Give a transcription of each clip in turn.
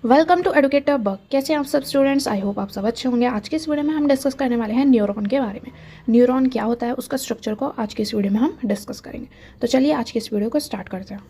Welcome to educator bug. कैसे हैं आप सब स्टूडेंट्स? आई होप आप सब अच्छे होंगे। आज की इस वीडियो में हम डिस्कस करने वाले हैं न्यूरॉन के बारे में। न्यूरॉन क्या होता है, उसका स्ट्रक्चर को आज की इस वीडियो में हम डिस्कस करेंगे। तो चलिए आज की इस वीडियो को स्टार्ट करते हैं।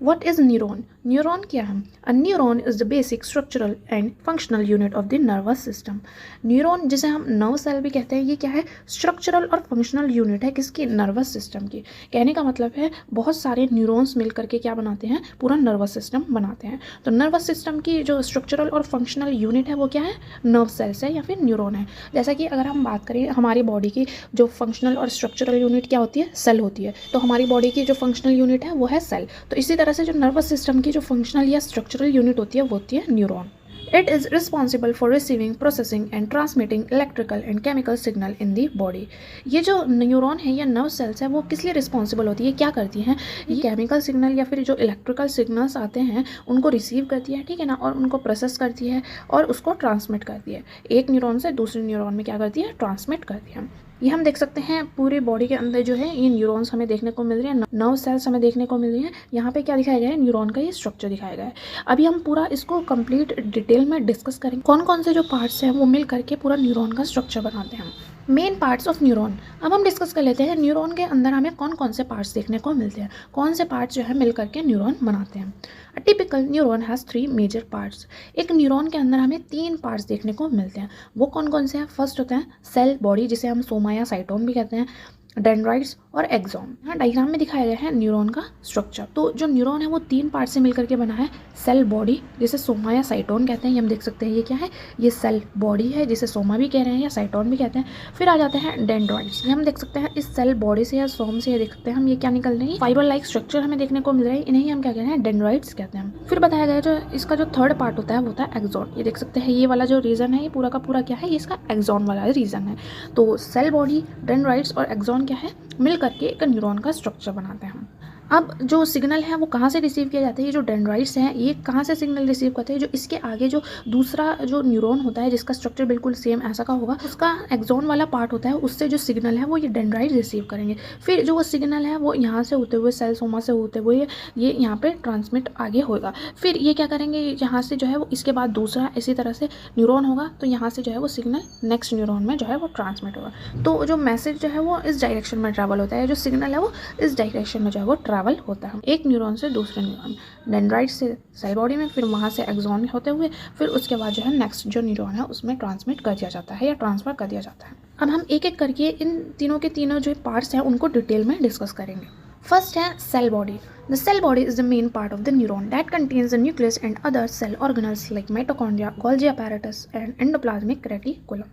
What is neuron? न्यूरॉन क्या है? अ neuron is the basic structural and functional unit of the nervous system. Neuron जिसे हम नर्व सेल भी कहते हैं, ये क्या है? स्ट्रक्चरल और फंक्शनल यूनिट है किसकी? नर्वस सिस्टम की। कहने का मतलब है बहुत सारे न्यूरॉन्स मिल करके क्या बनाते हैं? पूरा नर्वस सिस्टम बनाते हैं। तो नर्वस सिस्टम की जो स्ट्रक्चरल और फंक्शनल यूनिट है वो क्या है? नर्व सेल्स है या फिर न्यूरॉन है। जैसा कि अगर हम बात करें हमारी बॉडी की जो फंक्शनल और स्ट्रक्चरल यूनिट क्या होती है? सेल होती है। तो हमारी बॉडी की जो फंक्शनल यूनिट है वो है सेल। तो इसी तरह से जो नर्वस सिस्टम की जो फंक्शनल या स्ट्रक्चरल यूनिट होती है वो होती है neuron. It is responsible for receiving, processing and transmitting electrical and chemical signal in the body. ये जो न्यूरॉन है या नर्व सेल्स है वो किस लिए रिस्पॉन्सिबल होती है, क्या करती हैं? ये केमिकल सिग्नल या फिर जो इलेक्ट्रिकल सिग्नल्स आते हैं उनको रिसीव करती है, ठीक है ना, और उनको प्रोसेस करती है और उसको ट्रांसमिट करती है। एक न्यूरॉन से दूसरे न्यूरॉन में क्या करती है? ट्रांसमिट करती है। ये हम देख सकते हैं पूरी बॉडी के अंदर जो है ये न्यूरॉन्स हमें देखने को मिल रही है, नर्व सेल्स हमें देखने को मिल रही है। यहाँ पे क्या दिखाया गया है? न्यूरॉन का ये स्ट्रक्चर दिखाया गया है। अभी हम पूरा इसको कंप्लीट डिटेल में डिस्कस करेंगे कौन कौन से जो पार्ट्स हैं वो मिल करके पूरा न्यूरॉन का स्ट्रक्चर बनाते हैं। Main parts of neuron. अब हम डिस्कस कर लेते हैं न्यूरॉन के अंदर हमें कौन कौन से पार्ट्स देखने को मिलते हैं, कौन से पार्ट्स जो है मिल करके न्यूरॉन बनाते हैं। A typical neuron has 3 major parts. एक न्यूरॉन के अंदर हमें 3 पार्ट्स देखने को मिलते हैं। वो कौन कौन से हैं? फर्स्ट होता है सेल बॉडी, जिसे हम सोमा या साइटोन भी कहते हैं, डेंड्राइट्स और एक्सॉन। यहाँ डायग्राम में दिखाया गया है न्यूरॉन का स्ट्रक्चर। तो जो न्यूरॉन है वो 3 पार्ट से मिलकर के बना है। सेल बॉडी जिसे सोमा या साइटोन कहते हैं, ये हम देख सकते हैं ये क्या है? ये सेल बॉडी है जिसे सोमा भी कह रहे हैं या साइटोन भी कहते हैं। फिर आ जाते हैं डेंड्राइट्स। ये हम देख सकते हैं इस सेल बॉडी से या सोम से ये देख सकते हैं हम, ये क्या निकल रही है? फाइबर लाइक स्ट्रक्चर हमें देखने को मिल रहा है। इन्हें हम क्या कहते हैं? डेंड्राइट्स कहते हैं। फिर बताया गया जो इसका जो थर्ड पार्ट होता है वो होता है एक्सॉन। ये देख सकते हैं ये वाला जो रीजन है ये पूरा का पूरा क्या है? ये इसका एक्सॉन वाला रीजन है। तो सेल बॉडी, डेंड्राइट्स और एक्सॉन क्या है? मिल करके एक न्यूरॉन का स्ट्रक्चर बनाते हैं। अब जो सिग्नल है वो कहाँ से रिसीव किया जाता है? ये जो डेंड्राइट्स हैं ये कहाँ से सिग्नल रिसीव करते हैं? जो इसके आगे जो दूसरा जो न्यूरॉन होता है जिसका स्ट्रक्चर बिल्कुल सेम ऐसा का होगा, उसका एक्सॉन वाला पार्ट होता है, उससे जो सिग्नल है वो ये डेंड्राइट रिसीव करेंगे। फिर जो वो सिग्नल है वो यहाँ से होते हुए सेल सोमा से होते हुए ये यहाँ पे ट्रांसमिट आगे होगा। फिर ये क्या करेंगे? यहाँ से जो है वो इसके बाद दूसरा इसी तरह से न्यूरॉन होगा, तो यहाँ से जो है वो सिग्नल नेक्स्ट न्यूरॉन में जो है वो ट्रांसमिट होगा। तो जो मैसेज जो है वो इस डायरेक्शन में ट्रैवल होता है, जो सिग्नल है वो इस डायरेक्शन में जो है वो ट्रैवल होता है, एक न्यूरॉन से दूसरे न्यूरॉन, डेंड्राइट से सेल बॉडी में, फिर वहाँ से एक्सॉन होते हुए फिर उसके बाद जो है नेक्स्ट जो न्यूरॉन है उसमें ट्रांसमिट कर दिया जाता है या ट्रांसफर कर दिया जाता है। अब हम एक एक करके इन तीनों के तीनों जो पार्ट्स हैं उनको डिटेल में डिस्कस करेंगे। फर्स्ट है cell body. The cell body is the main part of the neuron that contains the nucleus and other cell organelles like mitochondria, Golgi apparatus and endoplasmic reticulum.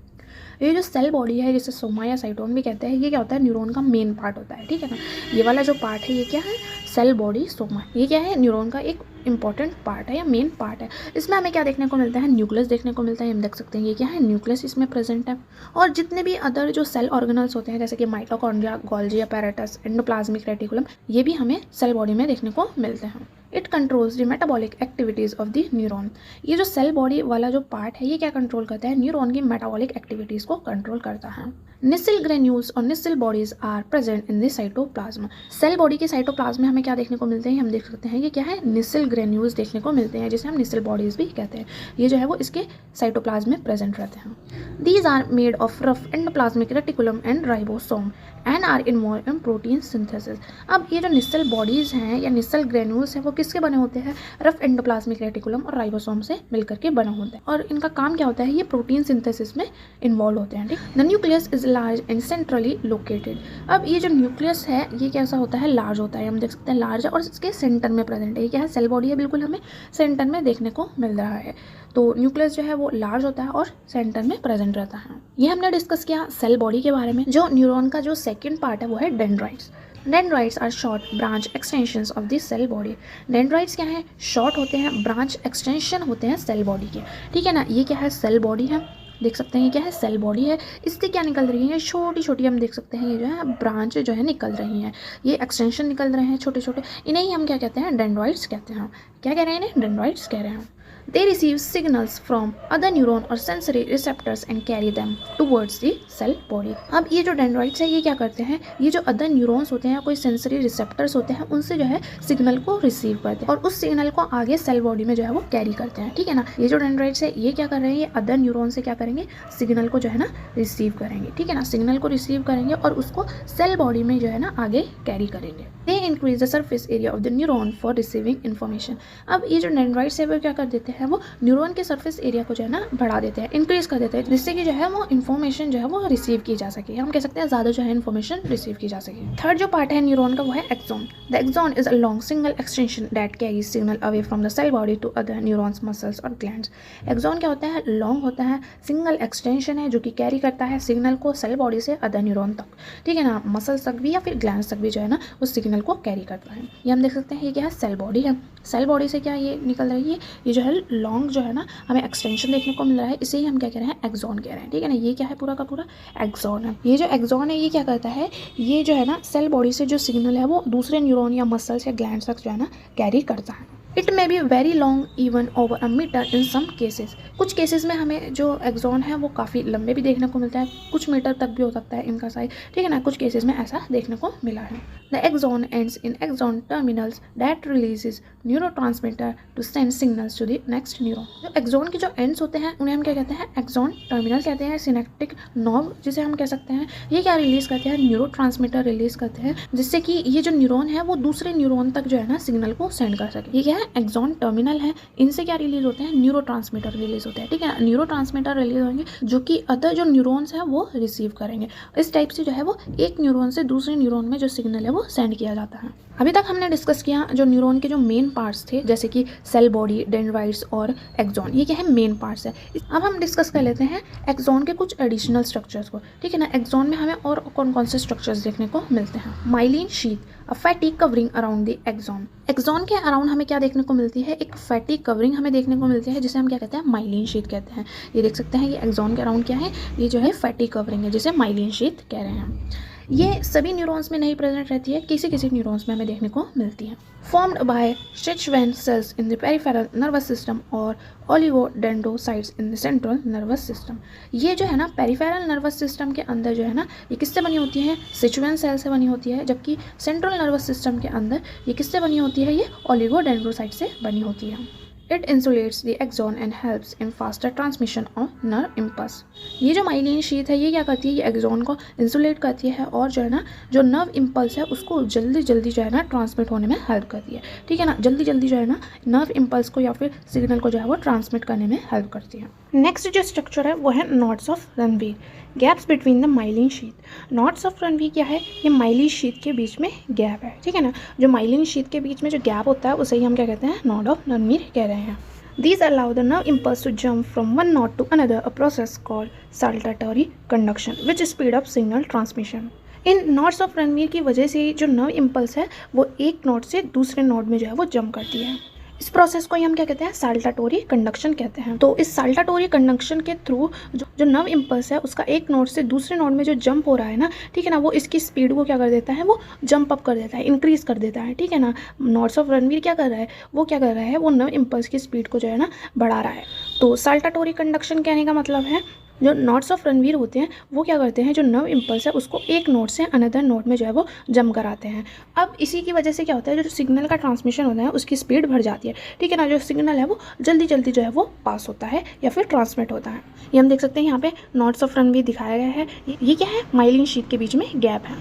ये जो cell body है जिसे सोमा या साइटोन भी कहते हैं, ये क्या होता है? न्यूरॉन का मेन पार्ट होता है, ठीक है ना। ये वाला जो पार्ट है ये क्या है? सेल बॉडी सोमा, ये क्या है? न्यूरॉन का एक इंपॉर्टेंट पार्ट है या मेन पार्ट है। इसमें हमें क्या देखने को मिलता है? न्यूक्लियस देखने को मिलता है। हम देख सकते हैं ये क्या है? न्यूक्लियस इसमें प्रेजेंट है। और जितने भी अदर जो सेल ऑर्गेनल्स होते हैं जैसे कि mitochondria, Golgi apparatus, endoplasmic reticulum, ये भी हमें सेल बॉडी में देखने को मिलते हैं। It controls the metabolic activities of the neuron. ये जो सेल बॉडी वाला जो पार्ट है ये क्या कंट्रोल करता है? न्यूरॉन की मेटाबॉलिक एक्टिविटीज़ को कंट्रोल करता है। निसिल ग्रेन्यूल्स और Nissl bodies are present in the cytoplasm. Cell body के साइटोप्लाज्म में हमें क्या देखने को मिलते हैं? हम देख सकते हैं ये क्या है? निसिल ग्रेन्यूल्स देखने को मिलते हैं जिसे हम निसिल बॉडीज भी कहते हैं। ये जो है वो इसके साइटोप्लाज्म में प्रेजेंट रहते हैं। These are made of rough endoplasmic reticulum and ribosome and are involve in protein synthesis. अब ये जो निसल बॉडीज़ हैं या निसल ग्रेन्यूल्स हैं वो किसके बने होते हैं? रफ एंडोप्लाज्मिक रेटिकुलम और राइबोसोम से मिलकर के बने होते हैं। और इनका काम क्या होता है? ये प्रोटीन सिंथेसिस में इन्वॉल्व होते हैं, ठीक। The nucleus is large and centrally located. अब ये जो न्यूक्लियस है ये कैसा होता है? लार्ज होता है। हम देख सकते हैं लार्ज है और इसके सेंटर में प्रेजेंट है। ये क्या है? सेल बॉडी है, बिल्कुल हमें सेंटर में देखने को मिल रहा है। तो न्यूक्लियस जो है वो लार्ज होता है और सेंटर में प्रेजेंट रहता है। ये हमने डिस्कस किया सेल बॉडी के बारे में। जो न्यूरॉन का जो सेकंड पार्ट है वो है dendrites. Dendrites are short branch extensions of this cell body. Dendrites क्या है? शॉर्ट होते हैं, ब्रांच एक्सटेंशन होते हैं सेल बॉडी के, ठीक है ना। ये क्या है? सेल बॉडी है, देख सकते हैं ये क्या है? सेल बॉडी है। इससे क्या निकल रही है? छोटी छोटी हम देख सकते हैं ये जो है ब्रांच जो है निकल रही हैं, ये एक्सटेंशन निकल रहे हैं छोटे छोटे। इन्हें ही हम क्या कहते हैं? डेंड्राइट्स कहते हैं। क्या कह रहे हैं? इन्हें डेंड्राइट्स कह रहे हैं। They receive signals from other neuron or sensory receptors and carry them towards the cell body. अब ये जो डेंड्राइट्स है ये क्या करते हैं, ये जो अदर न्यूरॉन्स होते हैं या कोई सेंसरी रिसेप्टर्स होते हैं उनसे जो है सिग्नल को रिसीव करते हैं और उस सिग्नल को आगे सेल बॉडी में जो है वो कैरी करते हैं, ठीक है ना। ये जो डेंड्राइट्स है ये क्या कर रहे हैं, ये अदर न्यूरॉन से क्या करेंगे, सिग्नल को जो है ना रिसीव करेंगे, ठीक है ना, सिग्नल को रिसीव करेंगे और उसको सेल बॉडी में जो है ना आगे कैरी करेंगे। They increase the surface area of the neuron for receiving information. अब ये जो डेंड्राइट्स है वो क्या कर देते हैं, वो न्यूरॉन के सरफेस एरिया को जो है ना बढ़ा देते हैं, इंक्रीज कर देते हैं, जिससे कि जो है वो इन्फॉर्मेशन जो है वो रिसीव की जा सके, हम कह सकते हैं ज़्यादा जो है इन्फॉर्मेशन रिसीव की जा सके। थर्ड जो पार्ट है न्यूरॉन का वो है axon. The axon is a long single extension that carries signal away from the cell body to other neurons, muscles और ग्लैंड्स। एक्सॉन क्या होता है, लॉन्ग होता है, सिंगल एक्सटेंशन है जो कि कैरी करता है सिग्नल को सेल बॉडी से अदर न्यूरॉन तक, ठीक है ना, मसल्स तक भी या फिर ग्लैंड्स तक भी जो है ना उस सिग्नल को कैरी करता है। ये हम देख सकते हैं ये क्या है, सेल बॉडी है, सेल बॉडी से क्या ये निकल रही है, ये जो है लॉन्ग जो है ना हमें एक्सटेंशन देखने को मिल रहा है, इसे ही हम क्या कह रहे हैं, एक्सॉन कह रहे हैं, ठीक है ना। ये क्या है, पूरा का पूरा एक्सॉन है। ये जो एक्सॉन है ये क्या करता है, ये जो है ना सेल बॉडी से जो सिग्नल है वो दूसरे न्यूरॉन या मसल्स या ग्लैंड्स तक जो है ना कैरी करता है। It may be very long even over a metre in some cases. कुछ केसेस में हमें जो एक्सॉन है वो काफ़ी लंबे भी देखने को मिलता है, कुछ मीटर तक भी हो सकता है इनका साइज, ठीक है ना, कुछ केसेस में ऐसा देखने को मिला है। The axon ends in axon terminals that releases neurotransmitter to send signals to the next neuron. जो एक्सॉन के जो एंड्स होते हैं उन्हें हम क्या कहते हैं, एक्सॉन टर्मिनल कहते हैं। सिनेप्टिक नॉब जिसे हम कह सकते हैं, ये क्या रिलीज करते हैं, न्यूरोट्रांसमीटर रिलीज करते हैं, जिससे कि ये जो न्यूरॉन है वो दूसरे न्यूरॉन तक जो है ना सिग्नल को सेंड कर सके। ये क्या है, एक्सॉन टर्मिनल है, इनसे क्या रिलीज होते हैं, न्यूरोट्रांसमीटर रिलीज होते हैं, ठीक है, न्यूरोट्रांसमीटर रिलीज होंगे जो कि अदर जो न्यूरॉन्स हैं वो रिसीव करेंगे। इस टाइप से जो है वो एक न्यूरॉन से दूसरे न्यूरॉन में जो सिग्नल है वो सेंड किया जाता है। अभी तक हमने डिस्कस किया जो न्यूरॉन के जो मेन पार्ट्स थे, जैसे कि सेल बॉडी, डेंड्राइट्स और एक्सॉन, ये क्या है, मेन पार्ट्स है। अब हम डिस्कस कर लेते हैं एक्सॉन के कुछ एडिशनल स्ट्रक्चर्स को, ठीक है ना। एक्सॉन में हमें और कौन कौन से स्ट्रक्चर्स देखने को मिलते हैं। Myelin sheath, a fatty covering around the axon. Axon के अराउंड हमें क्या देखने को मिलती है, एक फैटी कवरिंग हमें देखने को मिलती है जिसे हम क्या कहते हैं, माइलिन शीथ कहते हैं। ये देख सकते हैं ये एक्सॉन के अराउंड क्या है, ये जो है फैटी कवरिंग है जिसे माइलिन शीथ कह रहे हैं। ये सभी न्यूरॉन्स में नहीं प्रेजेंट रहती है, किसी किसी न्यूरॉन्स में हमें देखने को मिलती है। Formed by Schwann cells in the peripheral nervous system और oligodendrocytes in the central nervous system। ये जो है ना पेरिफेरल नर्वस सिस्टम के अंदर जो है ना ये किससे बनी होती है, Schwann सेल से बनी होती है, जबकि सेंट्रल नर्वस सिस्टम के अंदर ये किससे बनी होती है, ये oligodendrocyte से बनी होती है। It insulates the axon and helps in faster transmission of nerve impulse। ये जो माइलिन शीथ है ये क्या करती है, ये एक्सॉन को इंसुलेट करती है और जो है ना जो नर्व इम्पल्स है उसको जल्दी जल्दी जो है ना ट्रांसमिट होने में हेल्प करती है, ठीक है ना, जल्दी जल्दी जो है ना नर्व इम्पल्स को या फिर सिग्नल को जो है वो ट्रांसमिट करने में हेल्प करती है। नेक्स्ट जो स्ट्रक्चर है वो है nodes of Ranvier, gaps between the myelin sheath. Nodes of Ranvier क्या है, ये माइलिन शीथ के बीच में गैप है, ठीक है ना, जो माइलिन शीथ के बीच में जो गैप होता है उसे ही हम क्या कहते हैं, नॉड ऑफ रणवीर कह रहे हैं। These allow the nerve impulse to jump from one node to another, a process called saltatory conduction, which speed up signal transmission। इन नॉट्स ऑफ रणवीर की वजह से जो नर्व इम्पल्स है वो एक नोड से दूसरे नोड में जो है वो जंप करती है। इस प्रोसेस को ही हम क्या कहते हैं, साल्टाटोरी कंडक्शन कहते हैं। तो इस साल्टाटोरी कंडक्शन के थ्रू जो नर्व इम्पल्स है उसका एक नोड से दूसरे नोड में जो जंप हो रहा है ना, ठीक है ना, वो इसकी स्पीड को क्या कर देता है, वो जंप अप कर देता है, इंक्रीज कर देता है, ठीक है ना। नॉट्स ऑफ रणवीर क्या कर रहा है, वो क्या कर रहा है, वो नर्व इम्पल्स की स्पीड को जो है ना बढ़ा रहा है। तो साल्टाटोरी कंडक्शन कहने का मतलब है जो नॉट्स ऑफ रणवीर होते हैं वो क्या करते हैं, जो नर्व इम्पल्स है उसको एक नोड से अनदर नोड में जो है वो जंप कराते हैं। अब इसी की वजह से क्या होता है, जो सिग्नल का ट्रांसमिशन होता है उसकी स्पीड बढ़ जाती है, ठीक है ना, जो सिग्नल है वो जल्दी जल्दी जो है वो पास होता है या फिर ट्रांसमिट होता है। ये हम देख सकते हैं यहाँ पे नॉट्स ऑफ रणवीर दिखाया गया है, ये क्या है, माइलिन शीथ के बीच में गैप है।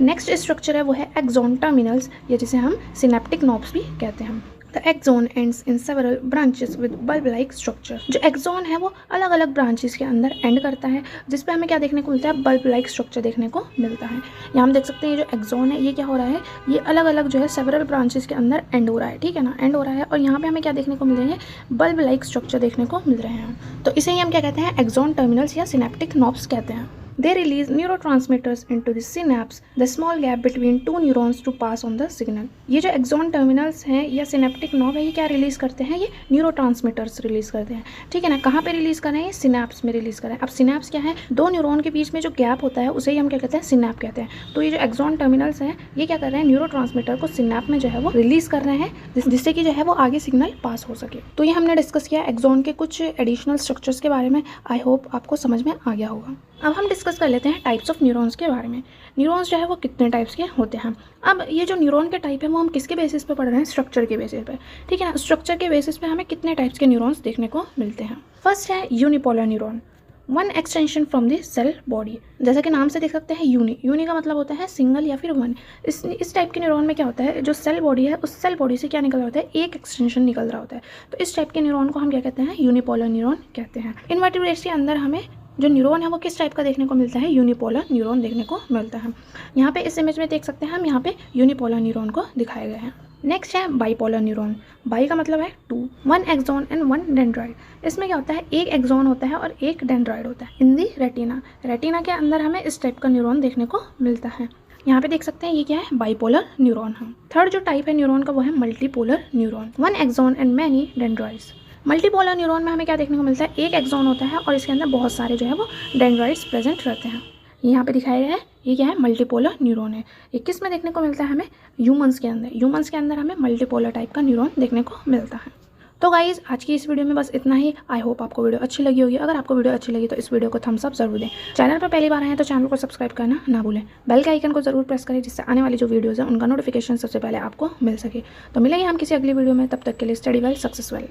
नेक्स्ट स्ट्रक्चर है वो है एक्सॉन टर्मिनल्स, या जिसे हम सिनेप्टिक नॉब्स भी कहते हैं। The axon ends in several branches with bulb-like structure। जो एक्सॉन है वो अलग अलग ब्रांचेस के अंदर एंड करता है, जिस पे हमें क्या देखने को मिलता है, बल्ब लाइक स्ट्रक्चर देखने को मिलता है। यहाँ हम देख सकते हैं ये जो एक्सॉन है ये क्या हो रहा है, ये अलग अलग जो है सेवरल ब्रांचेस के अंदर एंड हो रहा है, ठीक है ना, एंड हो रहा है। और यहाँ पे हमें क्या देखने को मिल रहे हैं, बल्ब लाइक स्ट्रक्चर देखने को मिल रहे हैं। तो इसे ही हम क्या कहते हैं, एक्सॉन टर्मिनल्स या सिनेप्टिक नॉब्स कहते हैं। They release neurotransmitters into the synapse, the small gap between two neurons to pass on the signal. ये जो एक्सॉन टर्मिनल्स हैं या सिनेप्टिक नॉब है, ये क्या रिलीज करते हैं? ये न्यूरोट्रांसमीटर्स रिलीज करते हैं, ठीक है ना। कहाँ पे रिलीज कर रहे हैं? सिनेप्स में रिलीज कर रहे हैं। अब सिनेप्स क्या है? दो न्यूरॉन के बीच में जो गैप होता है उसे ही हम क्या कहते हैं? सिनेप कहते हैं। तो ये जो एक्सॉन टर्मिनल्स हैं ये क्या कर रहे हैं? न्यूरोट्रांसमीटर को सिनेप में जो है वो रिलीज कर रहे हैं, जिससे कि जो है वो आगे सिग्नल पास हो सके। तो ये हमने डिस्कस किया एक्सॉन के कुछ एडिशनल स्ट्रक्चर्स के बारे में। आई होप आपको समझ में आ गया होगा। अब हम डिस्कस कर लेते हैं टाइप्स ऑफ न्यूरॉन्स के बारे में। न्यूरॉन्स जो है वो कितने टाइप्स के होते हैं। अब ये जो न्यूरॉन के टाइप है वो हम किसके बेसिस पे पढ़ रहे हैं? स्ट्रक्चर के बेसिस पे, ठीक है ना। स्ट्रक्चर के बेसिस पे हमें कितने टाइप्स के न्यूरॉन्स देखने को मिलते हैं। फर्स्ट है unipolar neuron, one extension from the cell body. जैसा कि नाम से देख सकते हैं यूनी का मतलब होता है सिंगल या फिर वन। इस टाइप के न्यूरॉन में क्या होता है? जो सेल बॉडी है उस सेल बॉडी से क्या निकल रहा होता है? एक एक्सटेंशन निकल रहा होता है। तो इस टाइप के न्यूरॉन को हम क्या कहते हैं? यूनिपोलर न्यूरॉन कहते हैं। इनवर्टिब्रेट्स के अंदर हमें जो न्यूरॉन है वो किस टाइप का देखने को मिलता है? यूनिपोलर न्यूरॉन देखने को मिलता है। यहाँ पे इस इमेज में देख सकते हैं हम, यहाँ पे यूनिपोलर न्यूरॉन को दिखाए गए हैं। नेक्स्ट है बाइपोलर न्यूरॉन। बाई का मतलब है two, one axon and one dendrite. इसमें क्या होता है? एक एक्सॉन होता है और एक डेंड्राइड होता है इन दी रेटिना। रेटिना के अंदर हमें इस टाइप का न्यूरॉन देखने को मिलता है। यहाँ पे देख सकते हैं ये क्या है? बाइपोलर न्यूरॉन है। थर्ड जो टाइप है न्यूरॉन का वो है multipolar neuron, one axon and many dendrites. Multipolar neuron में हमें क्या देखने को मिलता है? एक एक्सॉन होता है और इसके अंदर बहुत सारे जो है वो डेंड्राइड्स प्रेजेंट रहते हैं। यहाँ पे दिखाया गया है ये क्या है? मल्टीपोलर न्यूरॉन है। ये किस में देखने को मिलता है हमें? ह्यूमंस के अंदर। ह्यूमंस के अंदर हमें मल्टीपोलर टाइप का न्यूरॉन देखने को मिलता है। तो गाइज आज की इस वीडियो में बस इतना ही। आई होप आपको वीडियो अच्छी लगी होगी। अगर आपको वीडियो अच्छी लगी तो इस वीडियो को थम्स अप जरूर दें। चैनल पर पहली बार आए हैं तो चैनल को सब्सक्राइब करना ना भूलें। बेल के आइकन को जरूर प्रेस करें जिससे आने वाली जो वीडियोज़ है उनका नोटिफिकेशन सबसे पहले आपको मिल सके। तो मिलेंगे हम किसी अगली वीडियो में, तब तक के लिए स्टडी वेल, सक्सेस वेल।